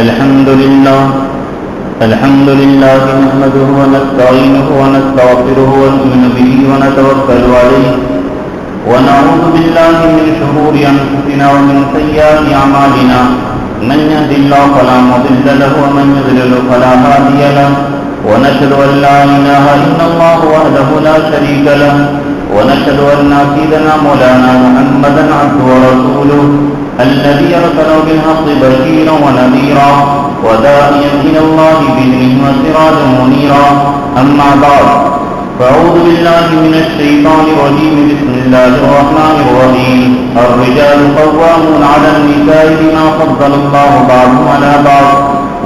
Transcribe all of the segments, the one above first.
الحمد لله نحمده ونستعينه ونستغفره ونؤمن به ونتوكل عليه ونعوذ بالله من شرور أنفسنا ومن سيئات أعمالنا من يهد الله فلا مضل له ومن يضلل فلا هادي له ونشهد أن لا إله إلا الله وحده لا شريك له ونشهد أن سيدنا مولانا محمدا عبده ورسوله الذي أرسله بالحق بشيرا ونذيرا وداعيا إلى الله بإذنه وسراجا منيرا أما بعد فأعوذ بالله من الشيطان الرجيم بسم الله الرحمن الرحيم الرجال قوامون على النساء بما فضل الله بعضهم على بعض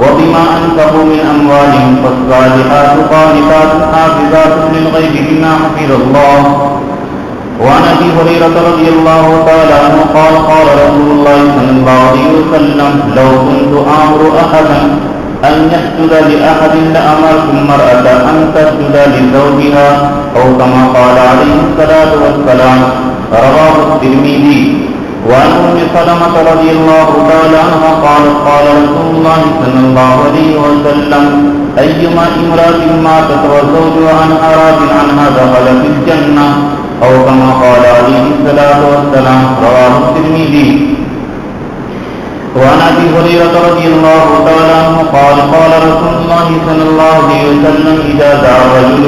وبما أنفقوا من أموالهم فالصالحات قانتات حافظات للغيب بما حفظ الله وعن أبي هريرة رضي الله تعالى عنه قال قال رسول الله صلى الله عليه وسلم لو كنت آمر أحدا أن يسجد لأحد لأمرت المرأة أن تسجد لزوجها أو كما قال عليه الصلاة والسلام رواه الترمذي. وعن أم سلمة رضي الله تعالى عنها قالت قال رسول الله صلى الله عليه وسلم أيما امرأة ماتت وزوجها عنها راض عنها دخل في الجنة أو كما قال عليه الصلاة والسلام رواه الترمذي. وعن أبي هريرة رضي الله تعالى عنه قال قال رسول الله صلى الله عليه وسلم إذا دعا الرجل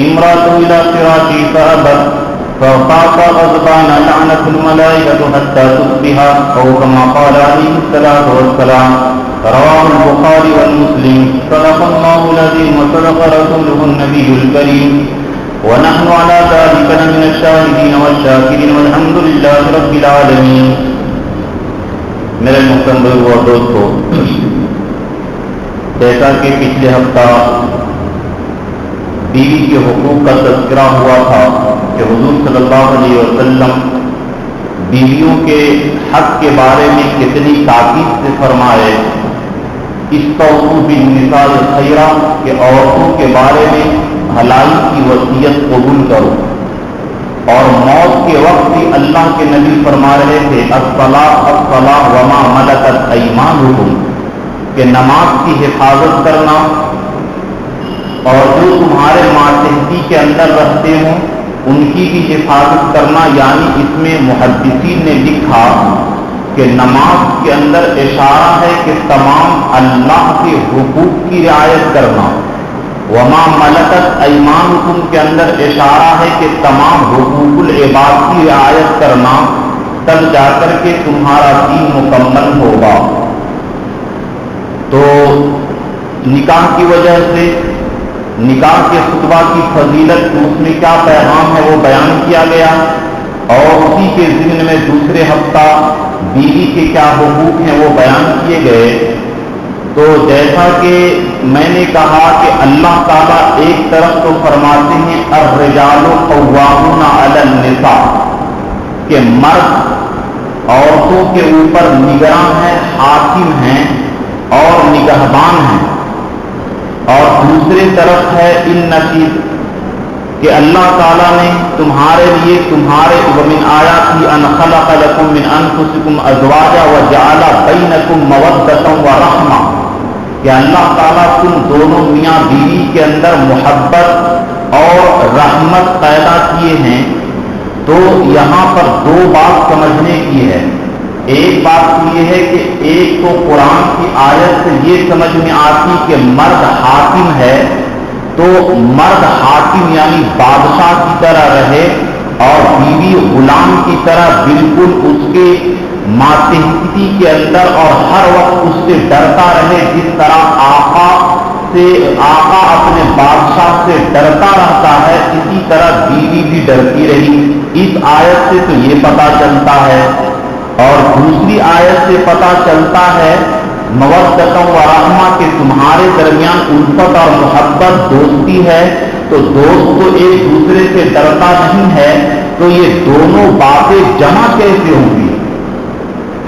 امرأته إلى فراشه فأبت فخاف غضبان لعنت الملائكة حتى تصبح أو كما قال عليه الصلاة والسلام رواه البخاري ومسلم. صدق الله العظيم وصدق رسوله النبي الكريم ونحن على ذلك من الشاهدين والشاكرين والحمد لله رب العالمين. میرے محترم بھائیو اور دوستو، جیسا کہ پچھلے ہفتہ بیوی کے حقوق کا تذکرہ ہوا تھا کہ حضور صلی اللہ علیہ وسلم بیویوں کے حق کے بارے میں کتنی تاکید سے فرمائے، استوصوا بالنساء خیرا کہ عورتوں کے بارے میں بھلائی کی وصیت قبول کرو. اور موت کے وقت بھی اللہ کے نبی فرما رہے تھے الصلاۃ الصلاۃ وما ملکت ایمانکم کہ نماز کی حفاظت کرنا اور جو تمہارے ماتحتی کے اندر رہتے ہوں ان کی بھی حفاظت کرنا. یعنی اس میں محدثین نے لکھا کہ نماز کے اندر اشارہ ہے کہ تمام اللہ کے حقوق کی رعایت کرنا. وما ملکت ایمانکم کے اندر اشارہ ہے کہ تمام حقوق العباد کی رعایت کرنا، تب جا کر کے تمہارا دین مکمل ہوگا. تو نکاح کی وجہ سے نکاح کے خطبہ کی فضیلت، اس میں کیا پیغام ہے وہ بیان کیا گیا، اور اسی کے ضمن میں دوسرے ہفتہ بیوی کے کیا حقوق ہیں وہ بیان کیے گئے. تو جیسا کہ میں نے کہا کہ اللہ تعالیٰ ایک طرف تو فرماتے ہیں الرجال قوامون علی النساء کہ مرد عورتوں کے اوپر نگراں ہیں، حاکم ہیں اور نگہبان ہیں. اور دوسری طرف ہے ان نصیب کہ اللہ تعالیٰ نے تمہارے لیے تمہارے ومن آیاتہ ان خلق لکم من انفسکم ازواجا وجعل بینکم مودۃ ورحمہ کہ اللہ تعالیٰ تم دونوں میاں بیوی کے اندر محبت اور رحمت پیدا کیے ہیں. تو یہاں پر دو بات سمجھنے کی ہے. ایک بات تو یہ ہے کہ ایک تو قرآن کی آیت سے یہ سمجھ میں آتی کہ مرد حاکم ہے تو مرد حاکم یعنی بادشاہ کی طرح رہے اور بیوی غلام کی طرح بالکل اس کے ماتحتی کے اندر اور ہر وقت اس سے ڈرتا رہے. جس طرح آقا اپنے بادشاہ سے ڈرتا رہتا ہے اسی طرح بیوی بھی ڈرتی رہی. اس آیت سے تو یہ پتہ چلتا ہے. اور دوسری آیت سے پتہ چلتا ہے مودۃ و رحمہ کہ تمہارے درمیان الفت اور محبت دوستی ہے. تو دوست تو ایک دوسرے سے ڈرتا نہیں ہے تو یہ دونوں باتیں جمع کیسے ہوں گی.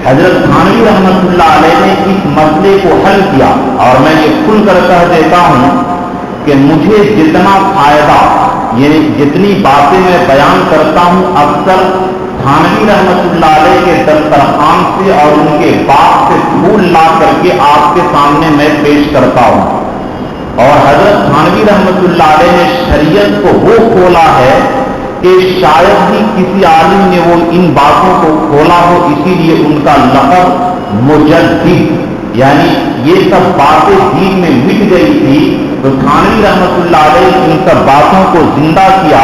حضرت تھانوی رحمۃ اللہ علیہ نے اس مسئلے کو حل کیا اور میں یہ کھل کر کہہ دیتا ہوں کہ مجھے جتنا فائدہ یعنی جتنی باتیں میں بیان کرتا ہوں اکثر تھانوی رحمۃ اللہ علیہ کے دسترخوان سے اور ان کے باغ سے پھول لا کر کے آپ کے سامنے میں پیش کرتا ہوں۔ اور حضرت تھانوی رحمۃ اللہ علیہ نے شریعت کو وہ کھولا ہے کہ شاید ہی کسی عالم نے وہ ان باتوں کو کھولا ہو، اسی لیے ان کا لقب مجدد، یعنی یہ سب باتیں دین میں مٹ گئی تھی تو تھانوی رحمۃ اللہ علیہ ان سب باتوں کو زندہ کیا۔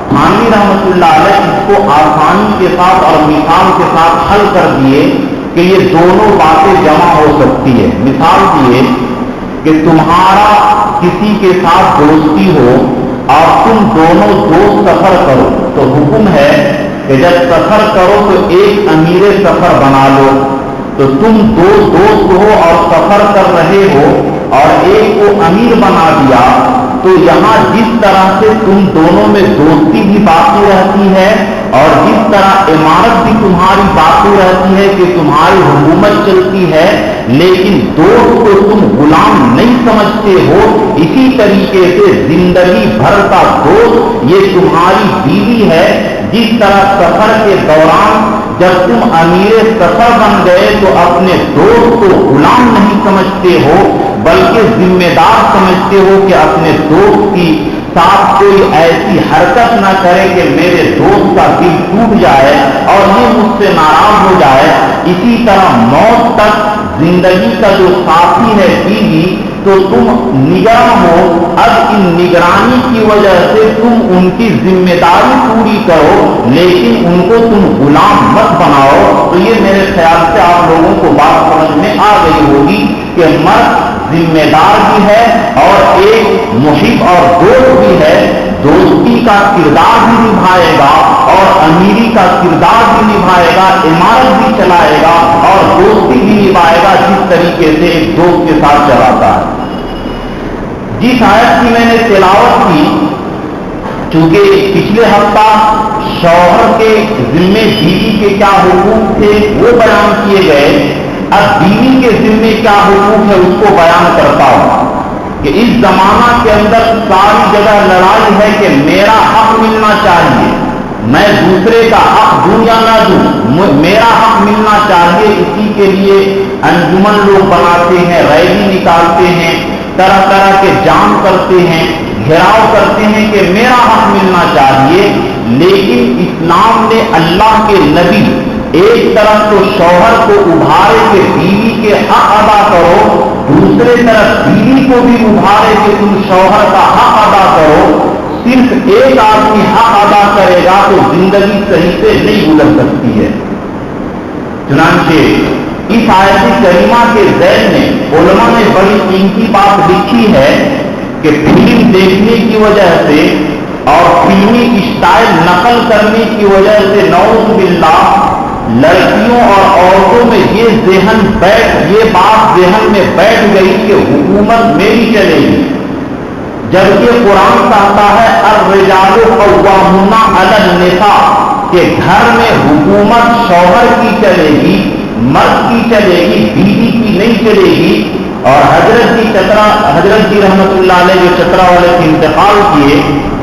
تھانوی رحمۃ اللہ علیہ اس کو آسانی کے ساتھ اور مثال کے ساتھ حل کر دیے کہ یہ دونوں باتیں جمع ہو سکتی ہے۔ مثال دیے کہ تمہارا کسی کے ساتھ دوستی ہو اور تم دونوں دوست سفر کرو تو حکم ہے کہ جب سفر کرو تو ایک امیر سفر بنا لو۔ تو تم دو دوست ہو اور سفر کر رہے ہو اور ایک کو امیر بنا دیا، تو یہاں جس طرح سے تم دونوں میں دوستی بھی باقی رہتی ہے اور جس طرح عمارت بھی تمہاری باقی رہتی ہے کہ تمہاری حکومت چلتی ہے، لیکن دوست کو تم غلام نہیں سمجھتے ہو، اسی طریقے سے زندگی بھر کا دوست یہ تمہاری بیوی ہے۔ جس طرح سفر کے دوران جب تم امیر سفر بن گئے تو اپنے دوست کو غلام نہیں سمجھتے ہو بلکہ ذمہ دار سمجھتے ہو کہ اپنے دوست کی ساتھ کوئی ایسی حرکت نہ کرے کہ میرے دوست کا دل ٹوٹ جائے اور یہ مجھ سے ناراض ہو جائے۔ اسی طرح موت تک زندگی کا جو ساتھی ہے بیوی، تو تم نگراں ہو، اب ان نگرانی کی وجہ سے تم ان کی ذمہ داری پوری کرو لیکن ان کو تم غلام مت بناؤ۔ تو یہ میرے خیال سے آپ لوگوں کو بات سمجھ میں آ گئی ہوگی کہ مرد ذمہ دار بھی ہے اور ایک محب اور دوست بھی ہے، دوستی کا کردار بھی نبھائے گا اور امیری کا کردار بھی نبھائے گا، عمارت بھی چلائے گا اور دوستی بھی نبھائے گا جس طریقے سے ایک دوست کے ساتھ چلاتا ہے۔ جس آیت کی میں نے تلاوت کی، چونکہ پچھلے ہفتہ شوہر کے ذمے بیوی کے کیا حقوق تھے وہ بیان کیے گئے، اب بیوی کے ذمے کیا حقوق ہے اس کو بیان کرتا ہوں کہ اس زمانہ کے اندر ساری جگہ لڑائی ہے کہ میرا حق ملنا چاہیے، میں دوسرے کا حق دوں یا نہ دوں، میرا حق ملنا چاہیے۔ اسی کے لیے انجمن لوگ بناتے ہیں، ریلی نکالتے ہیں، طرح طرح کے جام کرتے ہیں، گھیراؤ کرتے ہیں کہ میرا حق ملنا چاہیے۔ لیکن اسلام نے اللہ کے نبی ایک طرف تو شوہر کو ابھارے کہ بیوی کے حق ادا کرو، دوسرے طرف بیوی کو بھی ابھارے کہ تم شوہر کا حق ادا کرو۔ صرف ایک آدمی حق ادا کرے گا تو زندگی صحیح سے نہیں گزر سکتی ہے۔ چنانچہ اس آیت کریمہ کے ذیل میں علماء نے بڑی قیمتی بات لکھی ہے کہ فلم دیکھنے کی وجہ سے اور فلمی اسٹائل نقل کرنے کی وجہ سے نعوذ باللہ لڑکیوں اور عورتوں میں یہ بات ذہن میں بیٹھ گئی کہ حکومت میری چلے گی، جبکہ قرآن کہتا ہے الرجال قوامون علی النساء کہ گھر میں حکومت شوہر کی چلے گی، مرد کی چلے گی، بیوی کی نہیں چلے گی۔ اور حضرت جی رحمت اللہ علیہ جو چترا والے سے انتقال کیے،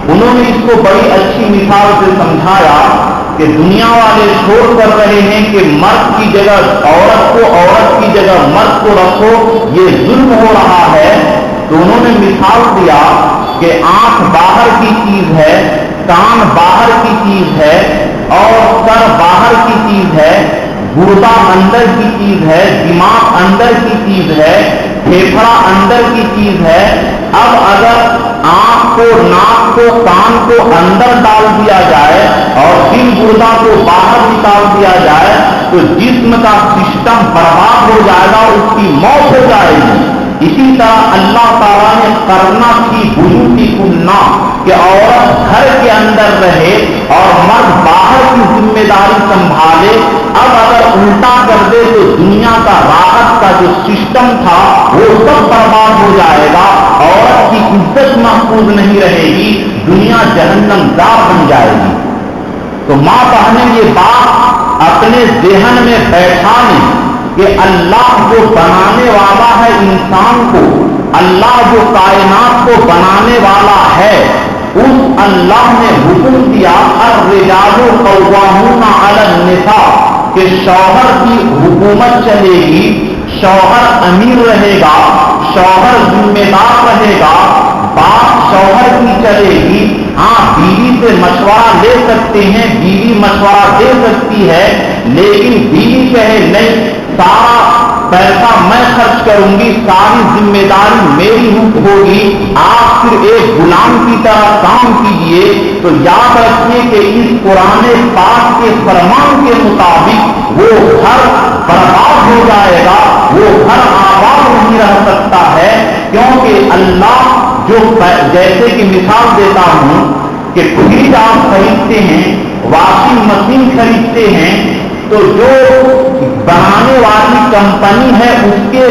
انہوں نے اس کو بڑی اچھی مثال سے سمجھایا کہ دنیا والے شور کر رہے ہیں کہ مرد کی جگہ عورت کو، عورت کی جگہ مرد کو رکھو، یہ ظلم ہو رہا ہے۔ تو انہوں نے مثال دیا کہ آنکھ باہر کی چیز ہے، کان باہر کی چیز ہے اور سر باہر کی چیز ہے، گردہ اندر کی چیز ہے، دماغ اندر کی چیز ہے، پھیپھڑا اندر کی چیز ہے۔ اب اگر آنکھ کو، ناک کو، کان کو اندر ڈال دیا جائے اور دل گردہ کو باہر نکال دیا جائے تو جسم کا سسٹم برباد ہو جائے گا، اس کی موت ہو جائے گی۔ اسی طرح اللہ تعالیٰ نے کرنا کی بجوتی کننا کہ عورت گھر کے اندر رہے اور مرد باہر کی ذمہ داری سنبھالے۔ اب اگر الٹا کر دے تو دنیا کا راحت کا جو سسٹم تھا وہ سب برباد ہو جائے گا، عورت کی عزت محفوظ نہیں رہے گی، دنیا جہنم زار بن جائے گی۔ تو ماں بہنیں یہ بات اپنے ذہن میں بیٹھا لیں کہ اللہ جو بنانے والا ہے انسان کو، اللہ جو کائنات کو بنانے والا ہے، اس اللہ نے حکم دیا الرجال قوامون علی النساء کہ شوہر کی حکومت چلے گی، شوہر امیر رہے گا، شوہر ذمہ دار رہے گا، بات شوہر کی چلے گی۔ ہاں بیوی سے مشورہ لے سکتے ہیں، بیوی مشورہ دے سکتی ہے، لیکن بیوی کہے نہیں سارا پیسہ میں خرچ کروں گی، ساری ذمہ داری میری ہوگی، آپ پھر ایک غلام کی طرح کام کیجئے، تو یاد رکھیے کہ اس قرآن پاک کے فرمان کے مطابق وہ گھر برباد ہو جائے گا، وہ گھر آباد نہیں رہ سکتا ہے، کیونکہ اللہ جو جیسے کہ مثال دیتا ہوں کہ فریج آپ خریدتے ہیں، واشنگ مشین خریدتے ہیں، تو جو بنانے والی کمپنی ہے اس کے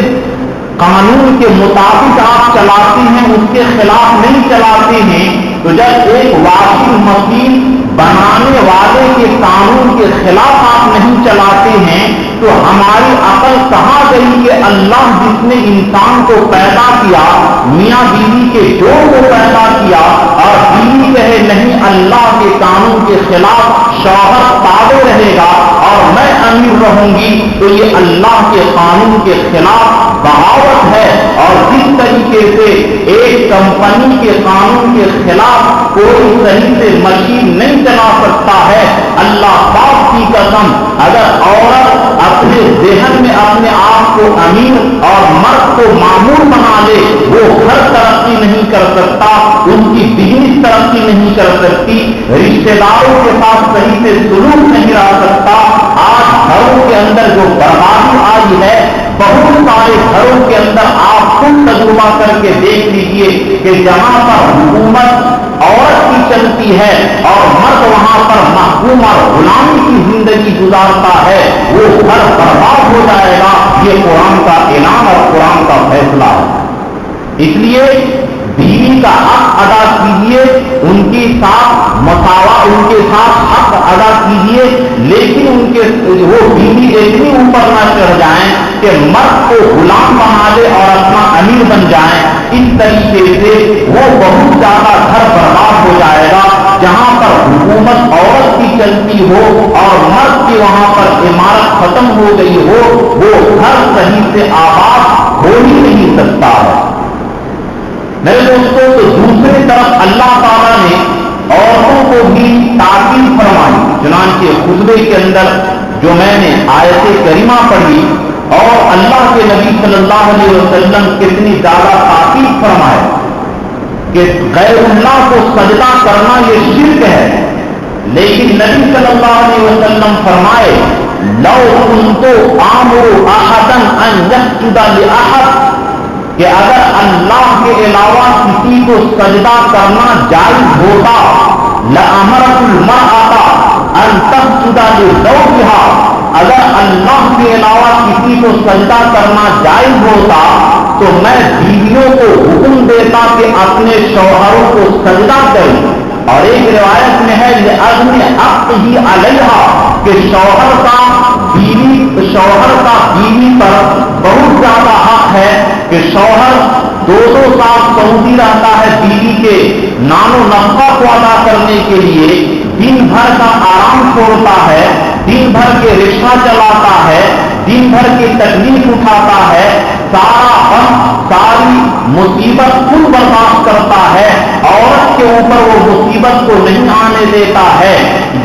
قانون کے مطابق آپ چلاتے ہیں، اس کے خلاف نہیں چلاتے ہیں۔ تو جب ایک واشنگ مشین بنانے والے کے قانون کے خلاف آپ نہیں چلاتے ہیں تو ہماری عقل کہاں گئی کہ اللہ جس نے انسان کو پیدا کیا، میاں بیوی کے جوڑ کو پیدا کیا، اور بیوی کہے نہیں اللہ کے قانون کے خلاف شوہر تابع رہے گا اور میں امیر رہوں گی، تو یہ اللہ کے قانون کے خلاف بغاوت ہے۔ اور جس طریقے سے ایک کمپنی کے قانون کے خلاف کوئی صحیح سے مشین نہیں چلا سکتا ہے، اللہ پاک کی قسم اگر عورت اپنے ذہن میں اپنے آپ کو امیر اور مرد کو معمول بنا لے، وہ گھر ترقی نہیں کر سکتا، ان کی بزنس ترقی نہیں کر سکتی، رشتے داروں کے ساتھ صحیح سے سلوک نہیں رہ سکتا۔ آج گھروں کے اندر جو بربادی آئی ہے، بہت سارے گھروں کے اندر آپ خود تجربہ کر کے دیکھ لیجئے کہ جہاں پر حکومت عورت کی چلتی ہے اور مرد وہاں پر محکوم اور غلامی کی زندگی گزارتا ہے، وہ گھر برباد ہو جائے گا۔ یہ قرآن کا اعلان اور قرآن کا فیصلہ ہے۔ اس لیے بیوی کا حق ادا کیجیے، ان کے ساتھ مساوات، ان کے ساتھ حق ادا کیجیے، لیکن ان کے وہ بیوی اتنی اوپر نہ چڑھ جائیں کہ مرد کو غلام بنا لے اور اپنا امیر بن جائیں۔ اس طریقے سے وہ بہت زیادہ گھر برباد ہو جائے گا۔ جہاں پر حکومت عورت کی چلتی ہو اور مرد کی وہاں پر عمارت ختم ہو گئی ہو، وہ گھر صحیح سے آباد ہو ہی نہیں سکتا ہے۔ میرے دوستوں، تو دوسری طرف اللہ تعالیٰ نے عورتوں کو بھی تعقیب فرمائی، چنانچہ خطبے کے اندر جو میں نے آیت کریمہ پڑھی اور اللہ کے نبی صلی اللہ علیہ وسلم کتنی زیادہ تاکید فرمائے کہ غیر اللہ کو سجدہ کرنا یہ شرک ہے، لیکن نبی صلی اللہ علیہ وسلم فرمائے لو كنت آمر احدا ان يسجد لاحد، کہ اگر اللہ کے علاوہ کسی کو سجدہ کرنا جائز ہوتا، لأمرت المرأة ان تسجد لزوجها، اگر اللہ کے علاوہ کسی کو سجدہ کرنا جائز ہوتا تو میں بیویوں کو حکم دیتا کہ اپنے شوہروں کو سجدہ کریں۔ اور ایک روایت میں ہے لعظم حقہ علیہا، کہ شوہر کا بیوی پر بہت زیادہ حق ہے کہ شوہر 2 سال سعودی رہتا ہے بیوی کے نان و نفقہ کو ادا کرنے کے لیے، دن بھر کا آرام چھوڑتا ہے، دن بھر کے رشتہ چلاتا ہے، دن بھر کی تکلیف اٹھاتا ہے، سارا غم ساری مصیبت خود برداشت کرتا ہے، عورت کے اوپر وہ مصیبت کو نہیں آنے دیتا ہے۔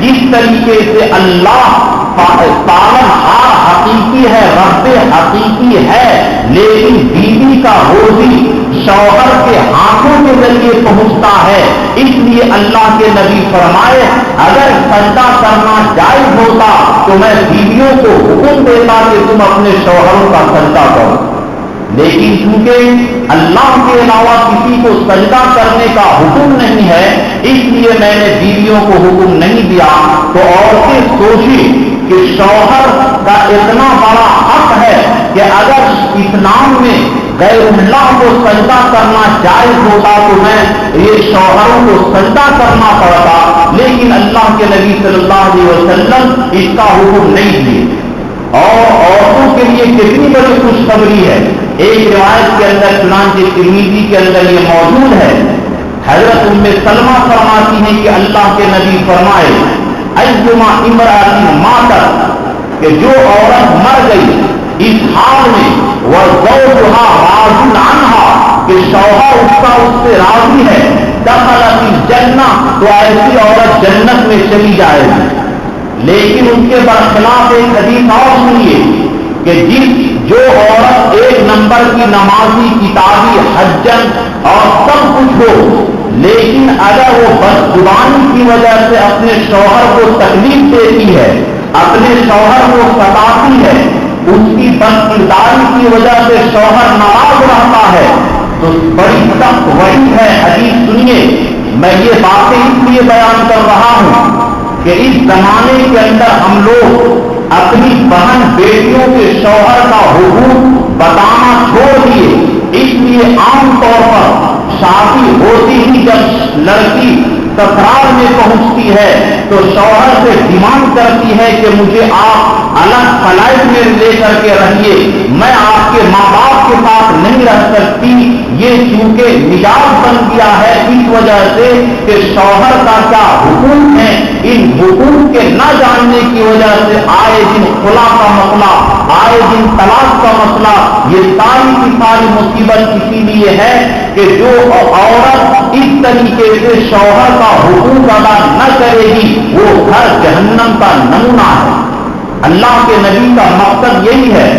جس طریقے سے اللہ پالن ہار حقیقی ہے، رب حقیقی ہے، لیکن بیوی کا روزی شوہر کے ہاتھوں کے ذریعے پہنچتا ہے، اس لیے اللہ کے نبی فرمائے اگر سجدہ کرنا جائز ہوتا تو میں بیویوں کو حکم دیتا کہ تم اپنے شوہروں کا سجدہ کرو، لیکن چونکہ اللہ کے علاوہ کسی کو سجدہ کرنے کا حکم نہیں ہے، اس لیے میں نے بیویوں کو حکم نہیں دیا۔ تو عورتیں سوچیں کہ شوہر کا اتنا بڑا حق ہے کہ اگر اسلام میں غیر اللہ کو سجدہ کرنا جائز ہوتا تو میں یہ شوہروں کو سجدہ کرنا پڑتا، لیکن اللہ کے نبی صلی اللہ علیہ وسلم اس کا حکم نہیں دیے۔ اور عورتوں کے لیے کتنی بڑی خوشخبری ہے، ایک روایت کے اندر چنانچہ ترمذی کے اندر یہ موجود ہے، حضرت ام سلمہ فرماتی ہیں کہ اللہ کے نبی فرمائے ایما امرأۃ ماتت، کہ جو عورت مر گئی اس حال میں وزوجھا راض عنہا کہ شوہر اس سے راضی ہے، دخلت الجنہ تو ایسی عورت جنت میں چلی جائے گی۔ لیکن ان کے برخلاف ایک حدیث اور سنیے کہ جو عورت ایک نمبر کی نمازی، کتابی، حجن اور سب کچھ ہو، لیکن اگر وہ بدزبانی کی وجہ سے اپنے شوہر کو تکلیف دیتی ہے، اپنے شوہر کو ستاتی ہے، اس کی بدکرداری کی وجہ سے شوہر ناراض رہتا ہے، تو بڑی سخت وعید ہے۔ حدیث سنیے، میں یہ باتیں اس لیے بیان کر رہا ہوں کہ اس زمانے کے اندر ہم لوگ اپنی بہن بیٹیوں کے شوہر کا حقوق بتانا چھوڑ دیے۔ اس لیے عام طور پر شادی ہوتی ہی جب لڑکی سسرال میں پہنچتی ہے تو شوہر سے ڈیمانڈ کرتی ہے کہ مجھے آپ الگ فلائٹ میں لے کر کے رہیے، میں آپ کے ماں باپ کے ساتھ نہیں رہ سکتی۔ یہ چونکہ مزاج بن گیا ہے اس وجہ سے کہ شوہر کا کیا حقوق ہے، ان حقوق کے نہ جاننے کی وجہ سے آئے دن خلا کا مسئلہ، آئے دن طلاق کا مسئلہ، یہ ساری کی ساری مصیبت اسی لیے ہے کہ جو عورت اس طریقے سے شوہر کا حقوق ادا نہ کرے گی وہ گھر جہنم کا نمونہ ہے۔ اللہ کے نبی کا مقصد یہی ہے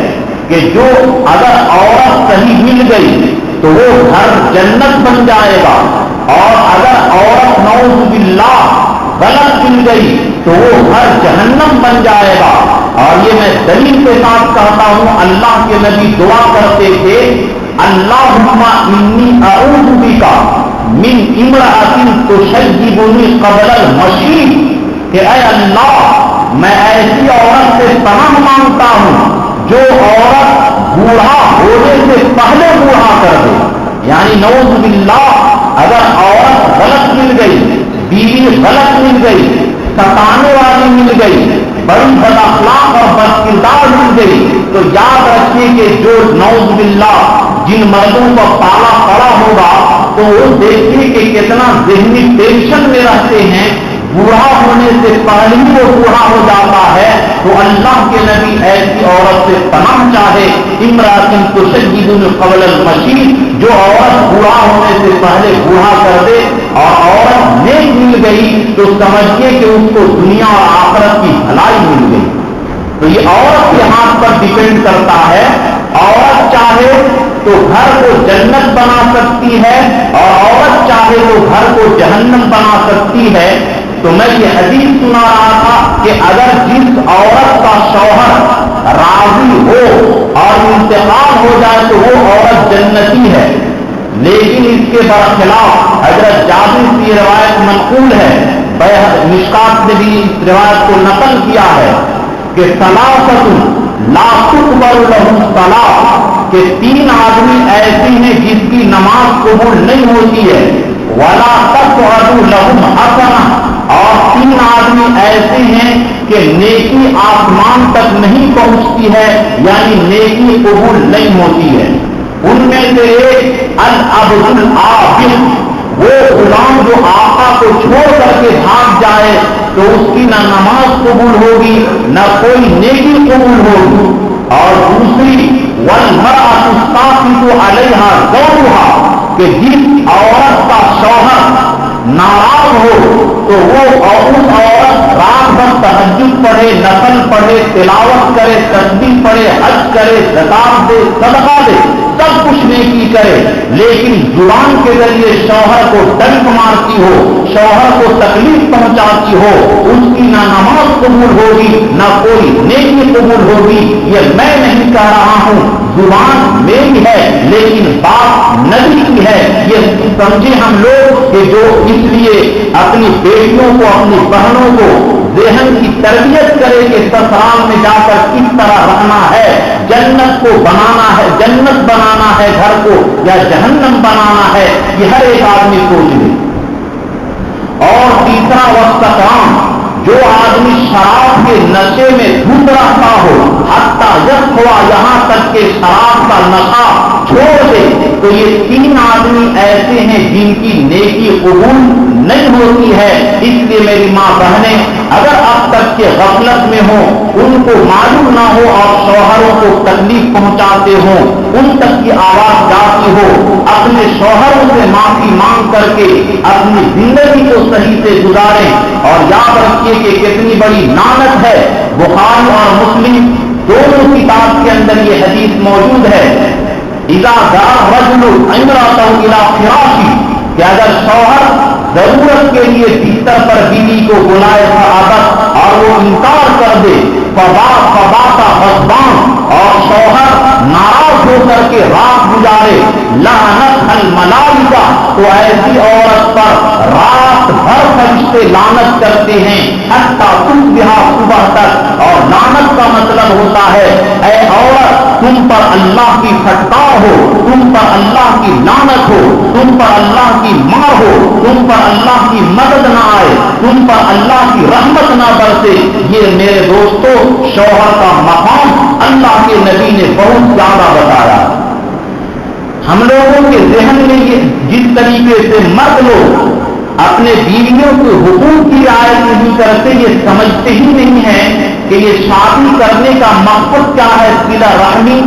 کہ جو اگر عورت صحیح مل گئی تو وہ گھر جنت بن جائے گا، اور اگر عورت نعوذ باللہ غلط مل گئی تو وہ گھر جہنم بن جائے گا۔ اور یہ میں دلیل کے ساتھ کہتا ہوں، اللہ کے نبی دعا کرتے تھے، اللہم انی اعوذ بک من امرأۃ تشیبنی قبل المشیب، کہ اے اللہ میں ایسی عورت سے پناہ مانگتا ہوں جو عورت بوڑھا ہونے سے پہلے بوڑھا کر دے۔ یعنی نعوذ باللہ اگر عورت غلط مل گئی، بیوی غلط مل گئی، ستانے والی مل گئی، بڑی بد اخلاق اور بد کردار مل گئی، تو یاد رکھیے کہ جو نعوذ باللہ جن مردوں کو پالا پڑا ہوگا تو وہ دیکھیے کہ کتنا ذہنی ٹینشن میں رہتے ہیں، بوڑھا ہونے سے پہلے ہی وہ بوڑھا ہو جاتا ہے۔ تو اللہ کے نبی ایسی عورت سے پناہ چاہے، امرأۃ تشیبنی قبل المشیب، جو عورت بوڑھا ہونے سے پہلے بوڑھا کر دے، اور عورت نیک مل گئی تو سمجھیے کہ اس کو دنیا اور آخرت کی بھلائی مل گئی۔ تو یہ عورت کے ہاتھ پر ڈیپینڈ کرتا ہے، عورت چاہے تو گھر کو جنت بنا سکتی ہے، اور عورت چاہے تو گھر کو جہنم بنا سکتی ہے۔ تو میں یہ حدیث سنا رہا تھا کہ اگر جس عورت کا شوہر راضی ہو اور انتقال ہو جائے تو وہ عورت جنتی ہے، لیکن اس کے برخلاف حضرت جابر کی روایت منقول ہے، مشکات نے بھی اس روایت کو نقل کیا ہے کہ ثلاثۃ لا تقبل لهم صلاۃ، کہ تین آدمی ایسے ہیں جس کی نماز قبول نہیں ہوتی ہے، ولا تصعد لهم حسنہ، اور تین آدمی ایسے ہیں کہ نیکی آسمان تک نہیں پہنچتی ہے، یعنی نیکی قبول نہیں ہوتی ہے۔ ان میں سے ایک العبد العابد، وہ غلام جو آقا کو چھوڑ کر کے بھاگ جائے تو اس کی نہ نماز قبول ہوگی نہ کوئی نیکی قبول ہوگی۔ اور دوسری والمرأة الساخط علیہا زوجها، کہ جس عورت کا شوہر ناراض ہو تو وہ اس عورت رات بھر تہجد پڑھے، نفل پڑھے، تلاوت کرے، تسبیح پڑھے، حج کرے، زکات دے، صدقہ دے، سب کچھ نیکی کرے، لیکن زبان کے ذریعے شوہر کو ڈنک مارتی ہو، شوہر کو تکلیف پہنچاتی ہو، اس کی نہ نماز قبول ہوگی نہ کوئی نیکی قبول ہوگی۔ یہ میں نہیں کہہ رہا ہوں، زبان میری ہے لیکن بات نبی کی ہے۔ یہ سمجھے ہم لوگ کہ جو اس لیے اپنی بیٹیوں کو، اپنی بہنوں کو ذہن کی تربیت کرے کہ سسرال میں جا کر کس طرح رہنا ہے، جنت کو بنانا ہے، جنت بنانا ہے گھر کو یا جہنم بنانا ہے، یہ ہر ایک آدمی سوچ لے۔ اور تیسرا وسطام، جو آدمی شراب کے نشے میں دھت رہتا ہو، حتیٰ یسوا، یہاں تک کہ شراب کا نشہ چھوڑ دے، تو یہ تین آدمی ایسے ہیں جن کی نیکی قبول نہیں ہوتی ہے. اس لیے میری ماں بہنیں اگر اب تک کے غفلت میں ہوں, ان کو معلوم نہ ہو اور شوہروں کو تکلیف پہنچاتے ہوں, ان تک کی آواز جاتی ہو, اپنے شوہروں سے معافی مانگ کر کے اپنی زندگی کو صحیح سے گزاریں. اور یاد رکھیے کہ کتنی بڑی لعنت ہے. بخاری اور مسلم دونوں کتاب کے اندر یہ حدیث موجود ہے, اذا دعا رجل امرأته الى فراشه, کہ اگر شوہر ضرورت کے لیے بستر پر بیوی کو بلائے فابت اور وہ انکار کر دے, فبات غضبان, اور شوہر ناراض ہو کر کے رات گزارے, لعنت الملائکہ, تو ایسی عورت پر رات بھر فرشتے لعنت کرتے ہیں حتی تصبح صبح تک. اور لعنت کا مطلب ہوتا ہے اے عورت تم پر اللہ کی پھٹکار ہو, تم پر اللہ کی لعنت ہو, تم پر اللہ کی مار ہو, تم پر اللہ کی مدد نہ آئے, تم پر اللہ کی رحمت نہ برسے. یہ میرے دوستو شوہر کا مقام اللہ کے نبی نے بہت زیادہ بتایا. ہم لوگوں کے ذہن میں یہ جس طریقے سے مرد لوگ اپنے بیویوں کے حقوق کی رعایت نہیں کرتے, یہ سمجھتے ہی نہیں ہیں کہ یہ شادی کرنے کا مقصد کیا ہے, صلہ رحمی,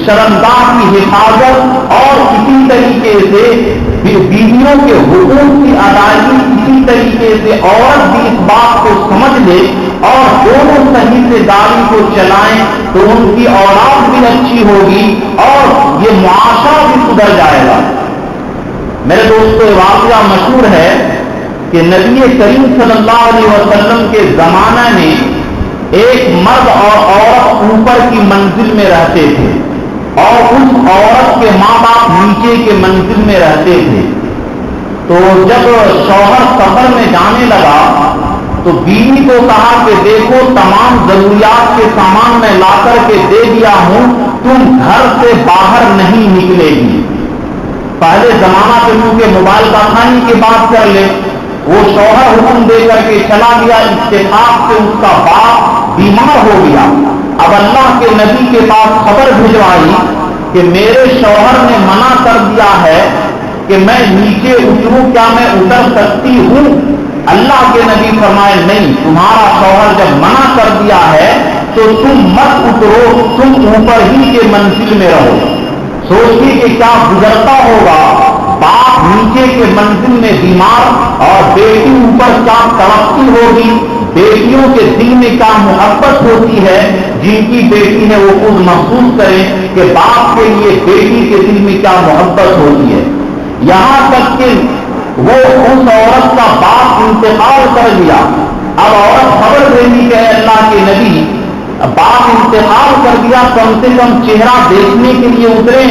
شرمگاہ کی حفاظت اور اسی طریقے سے بیویوں کے حقوق کی ادائیگی. اسی طریقے سے عورت بھی اس بات کو سمجھ لے اور دونوں صحیح سے گاڑی کو چلائیں تو ان کی اولاد بھی اچھی ہوگی اور یہ معاشرہ بھی سدھر جائے گا. میرے دوستو واقعہ مشہور ہے کہ نبی کریم صلی اللہ علیہ وسلم کے زمانہ میں ایک مرد اور عورت اوپر کی منزل میں رہتے تھے اور اس عورت کے ماں باپ نیچے کے منزل میں رہتے تھے. تو جب شوہر سفر میں جانے لگا تو بیوی کو کہا کہ دیکھو تمام ضروریات کے سامان میں لا کر کے دے دیا ہوں, تم گھر سے باہر نہیں نکلے گی. پہلے زمانہ کے منہ کے موبائل کا کھانے کی بات کر لے, وہ شوہر حکم دے کر کے چلا گیا, اتفاق سے اس کا باپ بیمار ہو گیا. اب اللہ کے نبی کے پاس خبر بھجوائی کہ میرے شوہر نے منع کر دیا ہے کہ میں نیچے اتروں, کیا میں اتر سکتی ہوں؟ اللہ کے نبی فرمائے نہیں, تمہارا شوہر جب منع کر دیا ہے تو تم مت اترو, تم اوپر ہی کے منزل میں رہو. سوچیے کہ کیا گزرتا ہوگا, باپ نیچے کے منزل میں بیمار اور بیٹی اوپر کیا تڑپتی ہوگی, بیٹیوں کے دل میں کیا محبت ہوتی ہے, جن کی بیٹی ہے وہ خود محسوس کریں کہ باپ کے لیے بیٹی کے دل میں کیا محبت ہوتی ہے. یہاں تک کہ وہ اس عورت کا باپ انتقال کر دیا. اب عورت خبر دینی کہ اللہ کے نبی باپ انتقال کر دیا, کم سے کم چہرہ دیکھنے کے لیے اترے.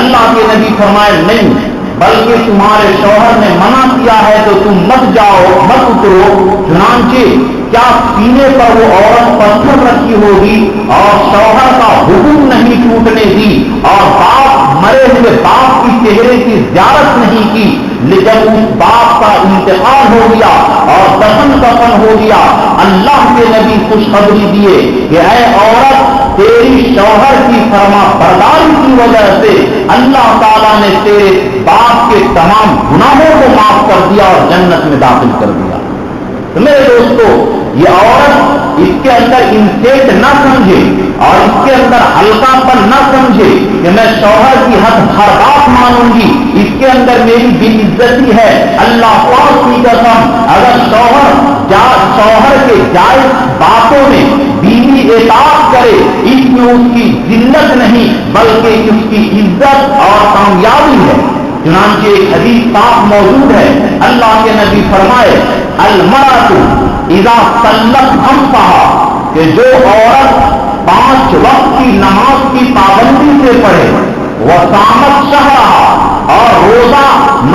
اللہ کے نبی فرمائے نہیں, بلکہ تمہارے شوہر نے منع کیا ہے تو تم مت جاؤ, مت اترو. چنانچہ کیا سینے پر وہ عورت پتھر رکھی ہوگی اور شوہر کا حکم نہیں ٹوٹنے دی اور باپ مرے ہوئے باپ کی چہرے کی زیارت نہیں کی. لیکن اس باپ کا انتقال ہو گیا اور دفن کفن ہو گیا, اللہ کے نبی خوشخبری دیے کہ اے عورت تیری شوہر کی فرما برداری کی وجہ سے اللہ تعالیٰ نے تیرے باپ کے تمام گناہوں کو معاف کر دیا اور جنت میں داخل کر دیا. تو میرے دوستو یہ عورت اس کے اندر انسیٹ نہ سمجھے اور اس کے اندر ہلکا پن نہ سمجھے کہ میں شوہر کی ہر بات مانوں گی, اس کے اندر میری بے عزتی ہے. اللہ پاک کی قسم اگر شوہر کے جائز باتوں میں بیوی اطاعت کرے, اس میں اس کی ذلت نہیں بلکہ اس کی عزت اور کامیابی ہے. چنانچہ ایک حدیث پاک موجود ہے, اللہ کے نبی فرمائے المرأۃ اذا صلت خمسها, کہ جو عورت 5 وقت کی نماز کی پابندی سے پڑھے, وصامت شہرها, اور روزہ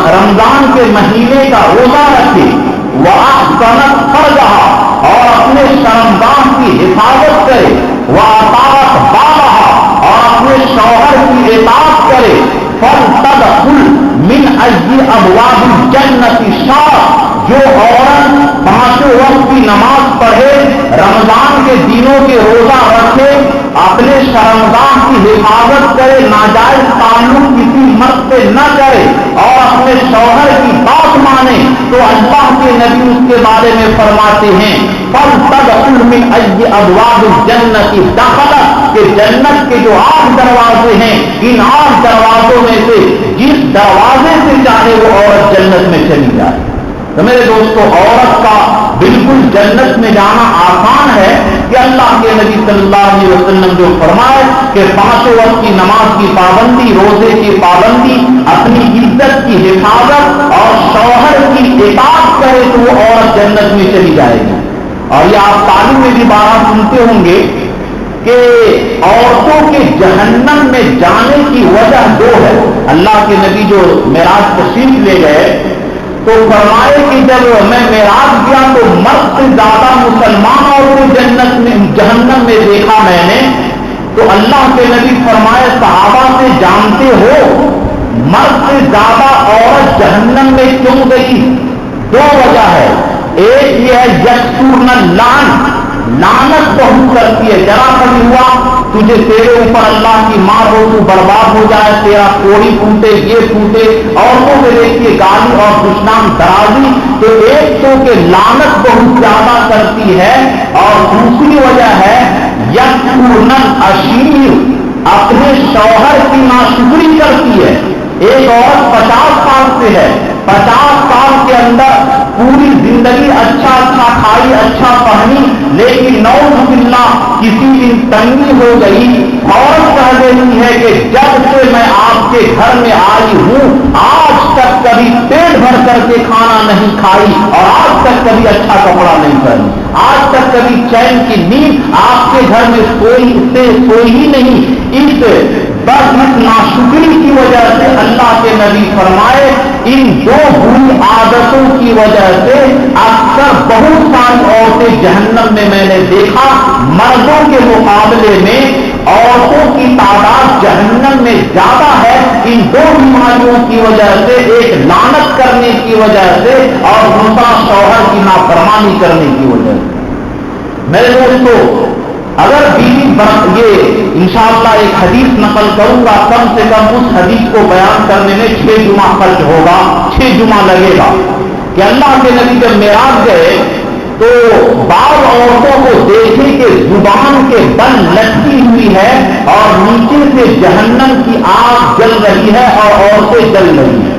رمضان کے مہینے کا روزہ رکھے, واحسنت فرجها, اور اپنے شرمگاہ کی حفاظت کرے, واطاعت بالها, اور اپنے شوہر کی اطاعت کرے, فلتدخل من ای ابواب الجنت شاء, جو عورت 5 وقت کی نماز پڑھے, رمضان کے دنوں کے روزہ رکھے اپنے شرمگاہ کی حفاظت کرے، ناجائز تعلق کسی مرد سے نہ کرے اور اپنے شوہر کی بات مانے، تو اللہ کے نبی اس کے بارے میں فرماتے ہیں فَلْتَدْخُلْ مِنْ أَيِّ أَبْوَابِ الْجَنَّةِ دَخَلَتْ، کہ جنت کے جو 8 دروازے ہیں، ان 8 دروازوں میں سے جس دروازے سے چاہے وہ عورت جنت میں چلی جائے۔ تو میرے دوستو، عورت کا بالکل جنت میں جانا آسان ہے کہ اللہ کے نبی صلی اللہ علیہ وسلم جو فرمائے کہ 5 وقت کی نماز کی پابندی، روزے کی پابندی، اپنی عزت کی حفاظت اور شوہر کی اطاعت کرے تو وہ عورت جنت میں چلی جائے گی۔ اور یہ آپ تعلیم میں بھی بارہ سنتے ہوں گے کہ عورتوں کے جہنم میں جانے کی وجہ 2 ہے۔ اللہ کے نبی جو معراج تشریف لے گئے تو فرمائے کہ جب میں معراج گیا تو مرد سے زیادہ مسلمان عورتیں جہنم میں دیکھا میں نے، تو اللہ کے نبی فرمائے صحابہ سے جانتے ہو مرد سے زیادہ عورت جہنم میں کیوں گئی؟ 2 وجہ ہے۔ ایک یہ ہے یکسورن لعنت بہت کرتی ہے، ذرا کبھی ہوا تجھے تیرے اوپر اللہ کی مار ہو، تو برباد ہو جائے، تیرا کوڑی پھوٹے، یہ پھوٹے، عورتوں کے دیکھیے گالی اور دشنام درازی، تو ایک تو کہ لعنت بہت زیادہ کرتی ہے، اور دوسری وجہ ہے یکسورن اشیر، اپنے شوہر کی ناشکری کرتی ہے۔ ایک عورت 50 سال سے ہے، 50 سال کے اندر پوری زندگی اچھا کھائی، اچھا پہنی، لیکن نعوذ باللہ کسی دن تنگی ہو گئی، فوراً کہہ دیتی ہے کہ جب سے میں آپ کے گھر میں آئی ہوں آج تک کبھی پیٹ بھر کر کے کھانا نہیں کھائی، اور آج تک کبھی اچھا کپڑا نہیں پہنی، آج تک کبھی چین کی نیند آپ کے گھر میں سوئی ہی نہیں۔ اس ناشکری کی وجہ سے اللہ کے نبی فرمائے ان 2 بری عادتوں کی وجہ سے اکثر بہت ساری عورتیں جہنم میں نے دیکھا، مردوں کے مقابلے میں عورتوں کی تعداد جہنم میں زیادہ ہے، ان 2 بیماریوں کی وجہ سے، ایک لعنت کرنے کی وجہ سے اور دوسرا شوہر کی نافرمانی کرنے کی وجہ سے۔ میرے دوستو، اگر بیوی یہ انشاءاللہ ایک حدیث نقل کروں گا، کم سے کم اس حدیث کو بیان کرنے میں 6 جمعہ خرچ ہوگا، 6 جمعہ لگے گا، کہ اللہ کے نبی جب معراج گئے تو بعض عورتوں کو دیکھے کہ زبان کے بل لٹکی ہوئی ہے اور نیچے سے جہنم کی آگ جل رہی ہے اور عورتیں جل رہی ہیں۔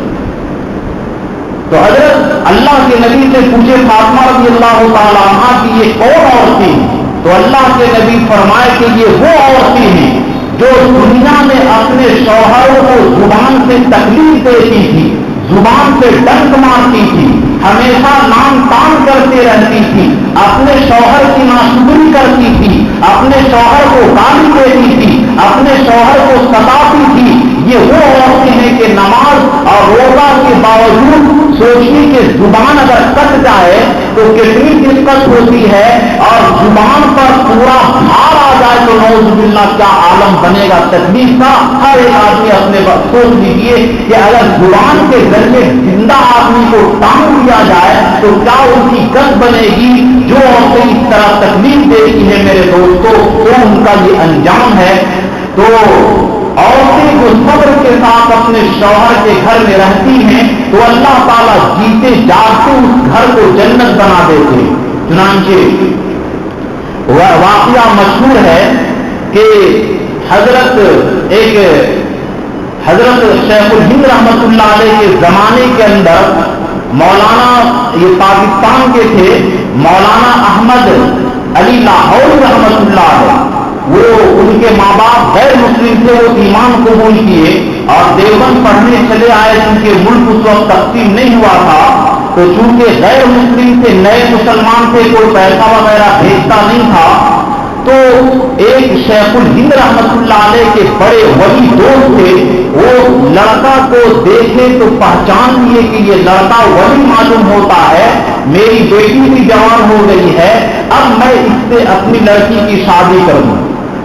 تو حضرت اللہ کے نبی سے پوچھے فاطمہ رضی اللہ تعالیٰ عنہا کہ یہ کون عورتیں ہیں؟ تو اللہ کے نبی فرمائے کہ یہ وہ عورتیں ہیں جو دنیا میں اپنے شوہروں کو زبان سے تکلیف دیتی تھی، زبان سے ڈنک مارتی تھی، ہمیشہ نام تان کرتے رہتی تھی، اپنے شوہر کی ناشکری کرتی تھی، اپنے شوہر کو گالی دیتی تھی، اپنے شوہر کو ستاتی تھی۔ یہ وہ عورتیں ہیں کہ نماز اور روزہ کے باوجود سوچتی کہ زبان اگر کٹ جائے تو کتنی دقت ہوتی ہے، اور زبان پر پورا بھار آ جائے تو نعوذ باللہ کیا عالم بنے گا تکلیف کا۔ ہر ایک آدمی اپنے وقت سوچ لیجیے کہ اگر زبان کے ذریعے زندہ آدمی کو ٹانگ دیا جائے تو کیا ان کی گت بنے گی۔ جو عورتیں اس طرح تکلیف دیتی ہیں میرے دوستوں، تو ان کا یہ انجام ہے۔ تو عورتیں جو صبر کے ساتھ اپنے شوہر کے گھر میں رہتی ہیں تو اللہ تعالیٰ جیتے جاگتے اس گھر کو جنت بنا دیتے۔ چنانچہ واقعہ مشہور ہے کہ حضرت شیخ الہند رحمت اللہ علیہ کے زمانے کے اندر مولانا، یہ پاکستان کے تھے، مولانا احمد علی لاہوری رحمت اللہ علیہ، وہ ان کے ماں باپ غیر مسلم تھے، وہ ایمان قبول کیے اور دیوبند پڑھنے چلے آئے، کیونکہ ملک اس وقت تقسیم نہیں ہوا تھا، تو چونکہ غیر مسلم تھے، نئے مسلمان تھے، کوئی پیسہ وغیرہ بھیجتا نہیں تھا، تو ایک شیخ الہند رحمت اللہ علیہ کے بڑے ولی دوست تھے، وہ لڑکا کو دیکھے تو پہچان لیے کہ یہ لڑکا ولی معلوم ہوتا ہے، میری بیٹی بھی جوان ہو گئی ہے، اب میں اس سے اپنی لڑکی کی شادی کروں۔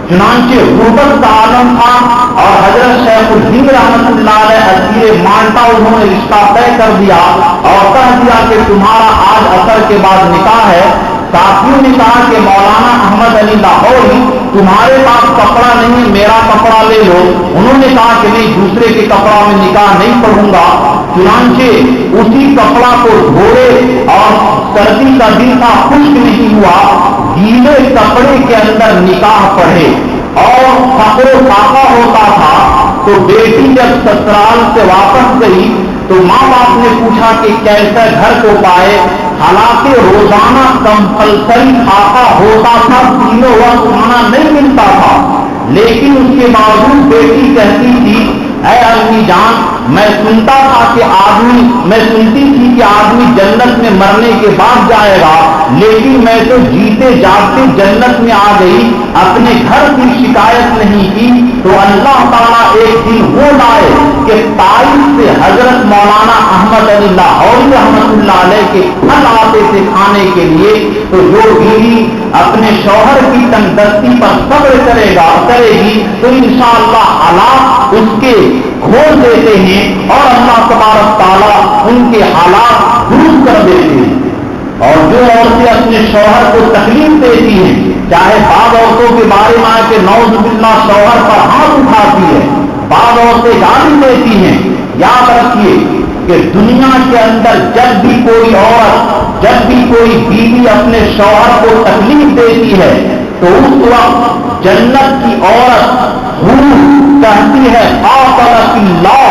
چنانچہ غربت کا عالم تھا اور حضرت شیخ الہند رحمت اللہ علیہ اسیر مالٹا انہوں نے رشتہ طے کر دیا اور کہہ دیا کہ تمہارا آج عصر کے بعد نکاح ہے، ساتھیوں نے کہا کہ مولانا احمد علی لاہوری تمہارے پاس کپڑا نہیں ہے، میرا کپڑا لے لو۔ انہوں نے کہا کہ نہیں، دوسرے کے کپڑا میں نکاح نہیں پڑھوں گا۔ چنانچہ اسی کپڑا کو دھوئے اور سردی کا دن تھا، خشک نہیں ہوا، گیلے کپڑے کے اندر نکاح پڑھے۔ اور فقر و فاقہ ہوتا تھا تو بیٹی جب سسرال سے واپس گئی تو ماں باپ نے پوچھا کہ کیسے گھر کو پائے، حالانکہ روزانہ کمپلسری فاقہ ہوتا تھا، تینوں وقت کھانا نہیں ملتا تھا، لیکن اس کے باوجود بیٹی کہتی تھی اے امی جان، میں سنتا تھا کہ میں سنتی تھی کہ آدمی جنت میں مرنے کے بعد جائے گا، لیکن میں تو جیتے جاگتے جنت میں آ گئی، اپنے گھر کی شکایت نہیں کی۔ تو اللہ تعالیٰ ایک دن وہ لائے کہ طائف سے حضرت مولانا احمد علی لاہوری رحمۃ اللہ علیہ کے پھل آتے تھے کھانے کے لیے، تو جو بیوی اپنے شوہر کی تنگدستی پر صبر کرے گی تو انشاءاللہ حالات اس کے کھول دیتے ہیں اور اللہ تبارک تعالیٰ ان کے حالات درست کر دیتے ہیں۔ اور جو عورتیں اپنے شوہر کو تکلیف دیتی ہیں، چاہے بعض عورتوں کے بارے میں آئے کہ نعوذ باللہ شوہر پر ہاتھ اٹھاتی ہے، بعض عورتیں گالی دیتی ہیں، یاد رکھیے کہ دنیا کے اندر جب بھی کوئی عورت، جب بھی کوئی بیوی اپنے شوہر کو تکلیف دیتی ہے تو اس وقت جنت کی عورت حور کہتی ہے قاتلک اللہ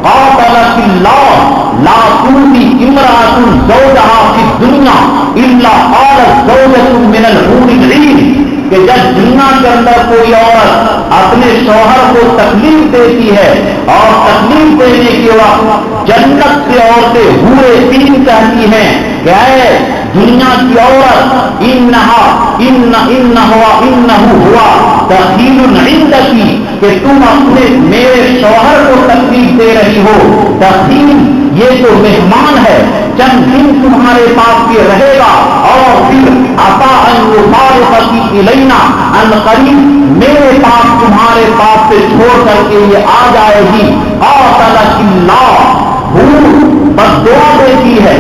قاتلک اللہ لا تؤذی امرأۃ زوجہا فی الدنیا الا قالت زوجۃ من الحور العین، کہ جب دنیا کے اندر کوئی عورت اپنے شوہر کو تکلیف دیتی ہے اور تکلیف دینے کے وقت جنت کی عورتیں حورے عین کہتی ہیں کہ اے دنیا کی عورت انہ ہوا دخیل عندکی، کہ تم اپنے میرے شوہر کو تکلیف دے رہی ہو، دخیل یہ تو مہمان ہے، چند دن تمہارے پاس یہ رہے گا اور پھر عطا ان یفارقکی الینا ان قریب میرے پاس تمہارے پاس سے چھوڑ کر کے یہ آ جائے گی۔ قاتلک اللہ، حور بد دعا دیتی ہے۔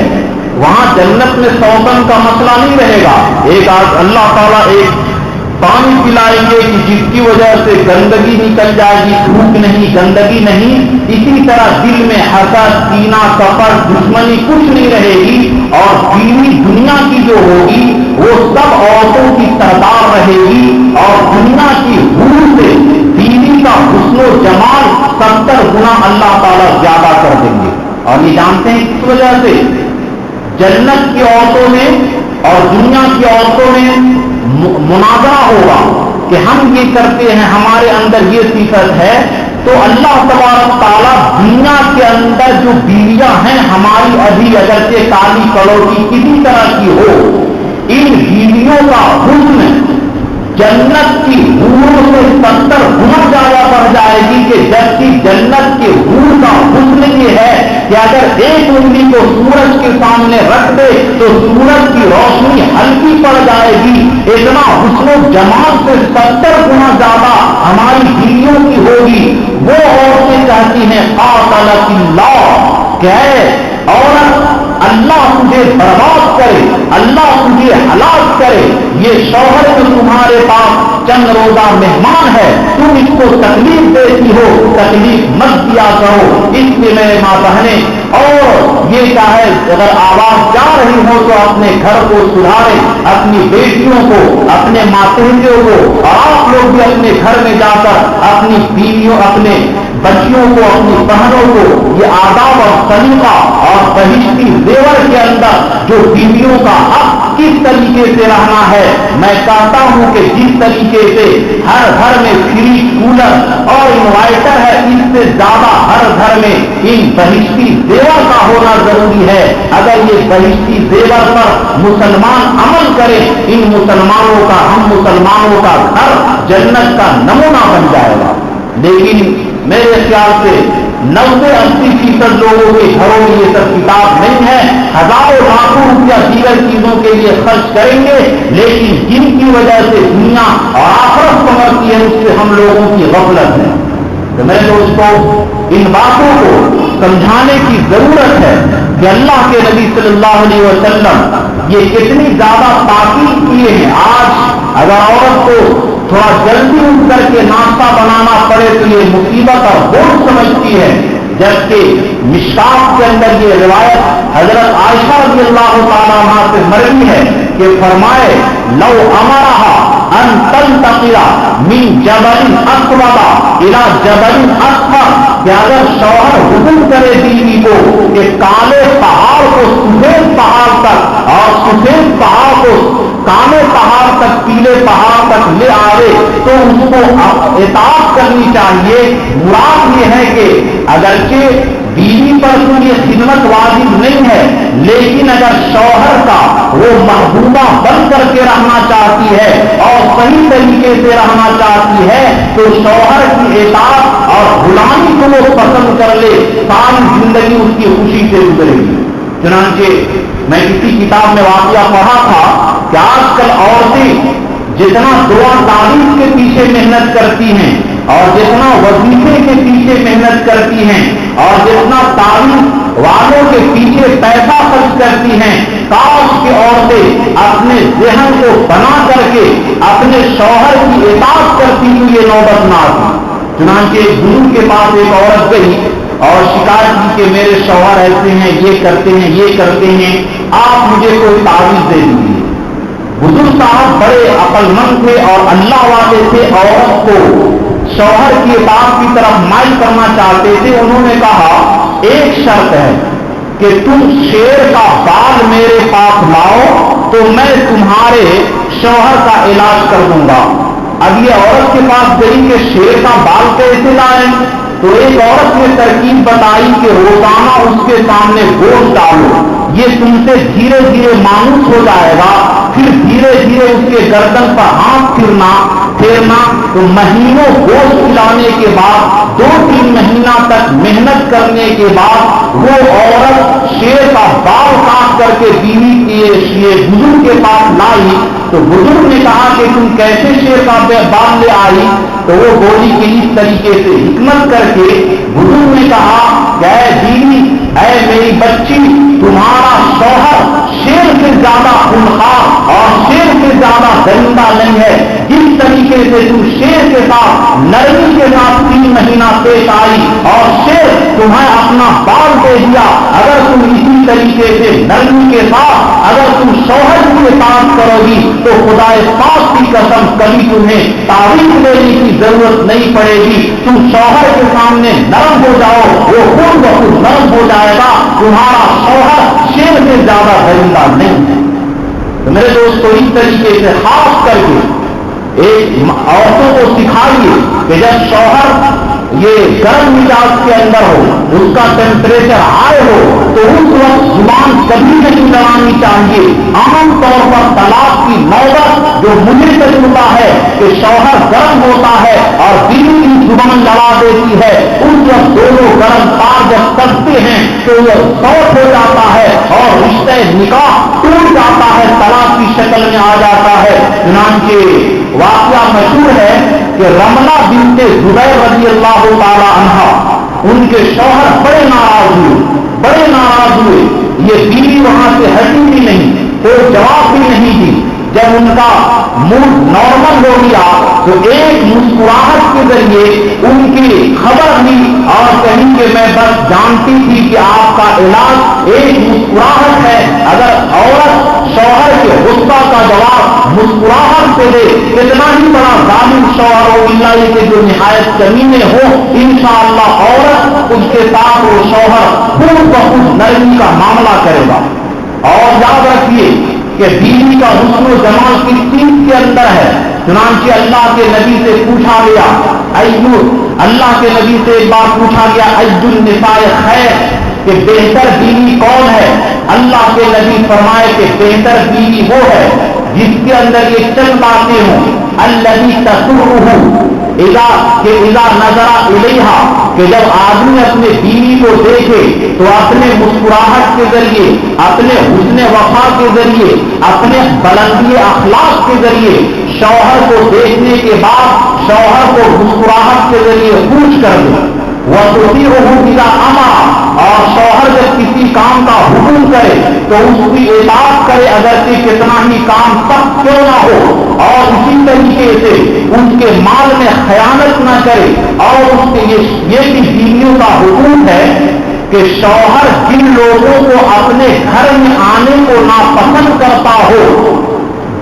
وہاں جنت میں سوگن کا مسئلہ نہیں رہے گا، ایک اللہ تعالیٰ ایک پانی پلائیں گے کہ جس کی وجہ سے گندگی نکل جائے گی، تھوک نہیں، گندگی نہیں، اسی طرح دل میں حسد، کینہ، کپٹ، دشمنی کچھ نہیں رہے گی، اور بیوی دنیا کی جو ہوگی وہ سب عورتوں کی سردار رہے گی، اور دنیا کی حور سے بیوی کا حسن و جمال 70 گنا اللہ تعالیٰ زیادہ کر دیں گے۔ اور یہ جانتے ہیں کس وجہ سے؟ جنت کی عورتوں میں اور دنیا کی عورتوں میں مناظرہ ہوگا کہ ہم یہ کرتے ہیں، ہمارے اندر یہ صفت ہے، تو اللہ تبارک تعالیٰ دنیا کے اندر جو بیویاں ہیں ہماری ابھی اگرچہ کالی کلوٹی کسی طرح کی ہو، ان بیویوں کا حسن جنت کی حور سے 70 گنا زیادہ بڑھ جائے گی، کہ جبکہ جنت کے حور کا حسن یہ ہے کہ اگر ایک انگلی کو سورج کے سامنے رکھ دے تو سورج کی روشنی ہلکی پڑ جائے گی، اتنا حسن و جمال سے 70 گنا زیادہ ہماری بیویوں کی ہوگی۔ وہ عورتیں کہتی ہیں قاتلک اللہ، کہ عورت اللہ تجھے برباد کرے، اللہ تجھے ہلاک کرے، یہ شوہر جو تمہارے پاس چند روزہ مہمان ہے، تم اس کو تکلیف دیتی ہو، تکلیف مت دیا کرو۔ اس لیے میرے ماں بہنیں، اور یہ چاہے اگر آواز جا رہی ہو تو اپنے گھر کو سدھارے، اپنی بیٹیوں کو، اپنے ماتحتیوں کو، اور آپ لوگ بھی اپنے گھر میں جا کر اپنی بیویوں، اپنے بچیوں کو، اپنی بہنوں کو یہ آداب اور سلیقہ اور بہشتی زیور کے اندر جو بیویوں کا حق کس طریقے سے رہنا ہے، میں کہتا ہوں کہ جس طریقے سے ہر گھر میں فریج، کولر اور انورٹر ہے، اس سے زیادہ ہر گھر میں ان بہشتی زیور کا ہونا ضروری ہے۔ اگر یہ بہشتی زیور پر مسلمان عمل کرے، ان مسلمانوں کا، ہم مسلمانوں کا گھر جنت کا نمونہ بن جائے گا۔ لیکن میرے خیال سے 90-80% لوگوں کے گھروں میں یہ سب کتاب نہیں ہے، ہزاروں لاکھوں روپیہ دیگر چیزوں کے لیے خرچ کریں گے، لیکن جن کی وجہ سے دنیا اور آخرت سمجھتی ہے اس سے ہم لوگوں کی غفلت ہے۔ تو میں دوستوں ان باتوں کو سمجھانے کی ضرورت ہے کہ اللہ کے نبی صلی اللہ علیہ وسلم یہ کتنی زیادہ تاکید کیے ہیں. آج اگر عورت کو تھوڑا جلدی اٹھ کر کے ناشتہ بنانا پڑے تو یہ مصیبت اور بوجھ سمجھتی ہے، جبکہ مشکات کے اندر یہ روایت حضرت عائشہ رضی اللہ تعالیٰ عنہا سے مروی ہے کہ فرمائے لو امرها ان تنتقل من جبل اسود الى جبل اصفر، کہ اگر شوہر حکم کرے بیوی کو کہ کالے پہاڑ کو سفید پہاڑ تک اور سفید پہاڑ کو کالے پہاڑ تک پیلے پہاڑ تک لے آئے تو اس کو اطاعت کرنی چاہیے. مراد یہ ہے کہ اگرچہ بیوی پر تو یہ خدمت واجب نہیں ہے، لیکن اگر شوہر کا وہ محبوبہ بن کر کے رہنا چاہتی ہے اور صحیح طریقے سے رہنا چاہتی ہے تو شوہر کی اطاعت اور غلامی کو وہ پسند کر لے، ساری زندگی اس کی خوشی سے گزرے گی. چنانچہ میں کسی کتاب میں واقعہ پڑھا تھا کہ آج کل عورتیں جتنا دعا تعریف کے پیچھے محنت کرتی ہیں اور جتنا وظیفے کے پیچھے محنت کرتی ہیں اور جتنا تعریف والوں کے پیچھے پیسہ خرچ کرتی ہیں، کاش کی عورتیں اپنے ذہن کو بنا کر کے اپنے شوہر کی اطاعت کرتی تو یہ نوبت نہ آتی. چنانچہ ایک بزرگ کے پاس ایک عورت گئی اور شکایت کی کہ میرے شوہر ایسے ہیں، یہ کرتے ہیں، یہ کرتے ہیں، آپ مجھے کوئی تعویذ دے دیجیے. بزرگ صاحب بڑے عقل مند تھے اور اللہ والے تھے، عورت کو شوہر کی اطاعت کی طرف مائل کرنا چاہتے تھے. انہوں نے کہا ایک شرط ہے کہ تم شیر کا بال میرے پاس لاؤ تو میں تمہارے شوہر کا علاج کر دوں گا. اب یہ عورت کے پاس گئی کہ شیر کا بال کیسے لائیں، تو ایک عورت نے ترکیب بتائی کہ روزانہ اس کے سامنے گوشت ڈالو، یہ تم سے دھیرے دھیرے مانوس ہو جائے گا، پھر دھیرے دھیرے اس کے گردن پر ہاتھ پھیرنا تو مہینوں گوشت کھلانے کے بعد 2-3 مہینہ تک محنت کرنے کے بعد وہ عورت شیر کا بال کاٹ کر کے بیوی کے بزرگ کے پاس لائی. تو بزرگ نے کہا کہ تم کیسے شیر کا بال لے آئی؟ تو وہ بولی کہ اس طریقے سے حکمت کر کے بزرگ نے کہا کہ اے بیوی، اے میری بچی، تمہارا شوہر شیر سے زیادہ خونخوار اور شیر سے زیادہ درندہ نہیں ہے. جس طریقے سے تم شیر کے ساتھ نرمی کے ساتھ 3 مہینہ پیش آئی اور شیر تمہیں اپنا بال دے دیا، اگر تم اسی طریقے سے نرمی کے ساتھ اگر تم شوہر کی اطاعت کرو گی تو خدا پاک کی قسم کبھی تمہیں تعریف دینے کی ضرورت نہیں پڑے گی. تم شوہر کے سامنے نرم ہو جاؤ، وہ خود بخود نرم ہو جائے گا. تمہارا شوہر شیر سے زیادہ درندہ نہیں ہے. تو میرے دوستو اس طریقے سے خاص کر کے ایک عورتوں کو سکھائیے کہ جب شوہر یہ گرم مزاج کے اندر ہو، اس کا ٹیمپریچر ہائی ہو تو اس وقت زبان کبھی نہیں لڑانی چاہیے. عام طور پر طلاق کی نوبت جو مجھے تجربہ ہے کہ شوہر گرم ہوتا ہے اور بیوی کی زبان لڑا دیتی ہے، اس وقت دونوں گرم تار جب کرتے ہیں تو وہ سوٹ ہو جاتا ہے اور رشتہ نکاح ٹوٹ جاتا ہے، طلاق کی شکل میں آ جاتا ہے. چنانچہ واقعہ مشہور ہے کہ رملہ بنت زبیر رضی اللہ تعالی عنہ، ان کے شوہر بڑے ناراض ہوئے. یہ بیوی وہاں سے ہٹی بھی نہیں، کوئی جواب بھی نہیں دی. جب ان کا موڈ نارمل ہو گیا تو ایک مسکراہٹ کے ذریعے ان کی خبر لی اور کہیں کہ میں بس جانتی تھی کہ آپ کا علاج ایک مسکراہٹ ہے. اگر عورت شوہر کے غصہ کا جواب مسکراہٹ سے دے، کتنا ہی بڑا ظالم شوہر ہو، اللہ کے جو نہایت کمینے ہو، انشاءاللہ عورت اس کے ساتھ وہ شوہر خود بخود نرمی کا معاملہ کرے گا. اور یاد رکھیے کہ بیوی کا حسن و جمال کس چیز کے اندر ہے. چنانچہ اللہ کے نبی سے پوچھا گیا، اللہ کے نبی سے ایک بار پوچھا گیا ایج النساء خیر، کہ بہتر بیوی کون ہے؟ اللہ کے نبی فرمائے کہ بہتر بیوی وہ ہے جس کے اندر یہ چند باتیں ہوں. الذی تسرہ اذا نظر الیہا، کہ جب آدمی اپنے بیوی کو دیکھے تو اپنے مسکراہٹ کے ذریعے، اپنے حسن وفا کے ذریعے، اپنے بلندی اخلاق کے ذریعے شوہر کو دیکھنے کے بعد شوہر کو مسکراہٹ کے ذریعے پوچھ کر دے وَتُطِيعُهُ إِذَا أَمَرَ، اور شوہر جب کسی کام کا حکم کرے تو اس کی اطاعت کرے اگرچہ کتنا ہی کام سخت کیوں نہ ہو، اور اسی طریقے سے ان کے مال میں خیانت نہ کرے۔ اور اس کے یہ بھی بیویوں کا حکم ہے کہ شوہر جن لوگوں کو اپنے گھر میں آنے کو ناپسند کرتا ہو،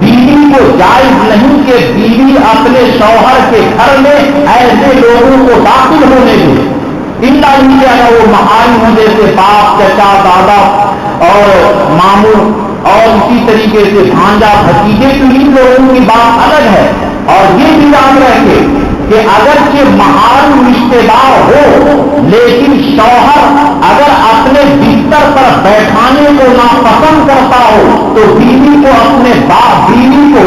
بیوی کو جائز نہیں کہ بیوی اپنے شوہر کے گھر میں ایسے لوگوں کو داخل ہونے دے، اگر وہ محارم ہوں جیسے باپ، چچا، دادا اور ماموں، اور اسی طریقے سے بھانجا، بھتیجے، تو ان لوگوں کی بات الگ ہے۔ اور یہ بھی یاد رکھے کہ اگرچہ محارم رشتے دار ہو، لیکن شوہر اگر اپنے بستر پر بیٹھانے کو ناپسند کرتا ہو تو بیوی کو اپنے بیوی کو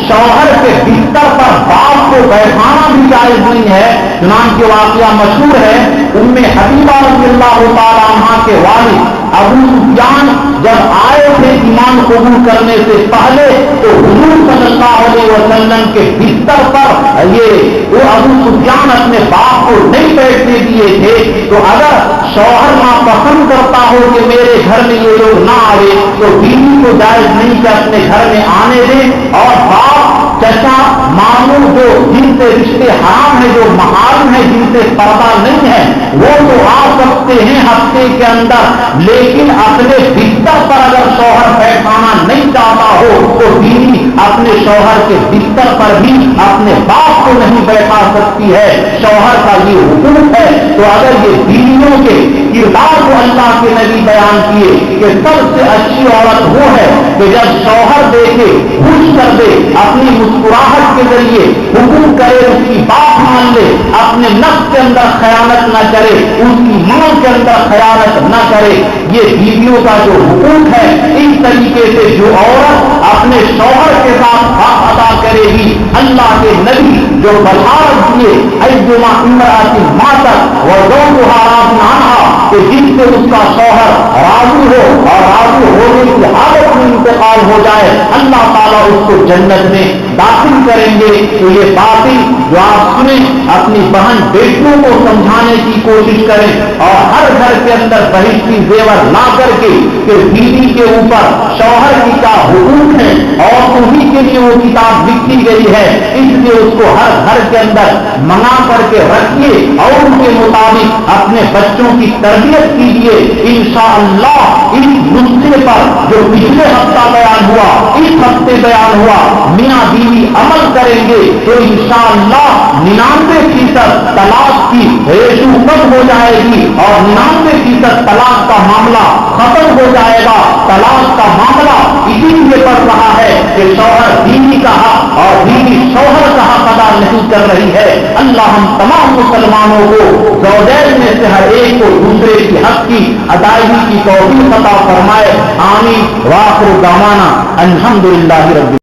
شوہر کے بستر پر باپ کو بیٹھانا بھی جائز نہیں ہے۔ چنانچہ واقعہ مشہور ہے، ام حبیبہ رضی اللہ تعالی عنہا کے والد ابو سفیان جب آئے تھے ایمان قبول کرنے سے پہلے تو حضور صلی اللہ علیہ وسلم کے بستر پر وہ ابو سفیان اپنے باپ کو نہیں بیٹھنے دیے تھے۔ تو اگر شوہر ناپسند کرتا ہو کہ میرے گھر میں یہ لوگ نہ آئے تو بیوی کو جائز نہیں کہ اپنے گھر میں آنے دیں، اور باپ، چچا، ماموں جو جن سے رشتے حرام ہیں، جو محارم ہیں، جن سے پردہ نہیں ہے، وہ تو آ سکتے ہیں ہفتے کے اندر، لیکن اپنے بستر پر اگر شوہر بیٹھانا نہیں چاہتا ہو تو بیوی اپنے شوہر کے بستر پر بھی اپنے باپ کو نہیں بیٹھا سکتی ہے۔ شوہر کا یہ حکم ہے۔ تو اگر یہ بیویوں کے کردار کو اللہ کے نبی بیان کیے کہ سب سے اچھی عورت وہ ہے کہ جب شوہر دیکھے خوش کر دے، اپنی مسکراہٹ کے ذریعے حکم کرے، اس کی بات مان لے، اپنے نفس کے اندر خیانت نہ کرے، اس کی ماں کے اندر خیانت نہ کرے۔ یہ بیویوں کا جو حکم ہے، اس طریقے سے جو عورت اپنے شوہر کے ساتھ حق ادا کرے گی، اللہ کے نبی جو بشارت دیے ایما امرأۃ ماتت وزوجها راض عنها، کہ جس سے اس کا شوہر راضی ہو اور راضی ہونے کی حالت میں انتقال ہو جائے، اللہ تعالیٰ اس کو جنت میں داخل کریں گے۔ تو یہ باتیں جو آپ سنیں اپنی بہن بیٹیوں کو سمجھانے کی کوشش کریں، اور ہر گھر کے اندر بہشتی زیور لا کر کے کہ بیوی کے اوپر شوہر کی کیا حقوق ہے اور انہی کے لیے وہ کتاب لکھی گئی ہے، اس لیے اس کو ہر گھر کے اندر منگا کر کے رکھیے اور ان کے مطابق اپنے بچوں کی تربیت کیجیے۔ انشاءاللہ اس نسخے پر جو پچھلے ہفتہ بیان ہوا، اس ہفتے بیان ہوا، میاں بیوی عمل کریں گے تو انشاءاللہ 99% طلاق کی ریشو کم ہو جائے گی اور 99% طلاق کا معاملہ ختم ہو جائے گا۔ طلاق کا معاملہ اسی لیے بڑھ رہا ہے کہ شوہر بیوی کا حق اور بیوی شوہر کا حق ادا نہیں کر رہی ہے۔ اللہ ہم تمام مسلمانوں کو زوجین میں سے ہر ایک کو دوسرے کی حق کی ادائیگی کی توفیق عطا فرمائے۔ آمین۔ وآخر دعوانا الحمدللہ رب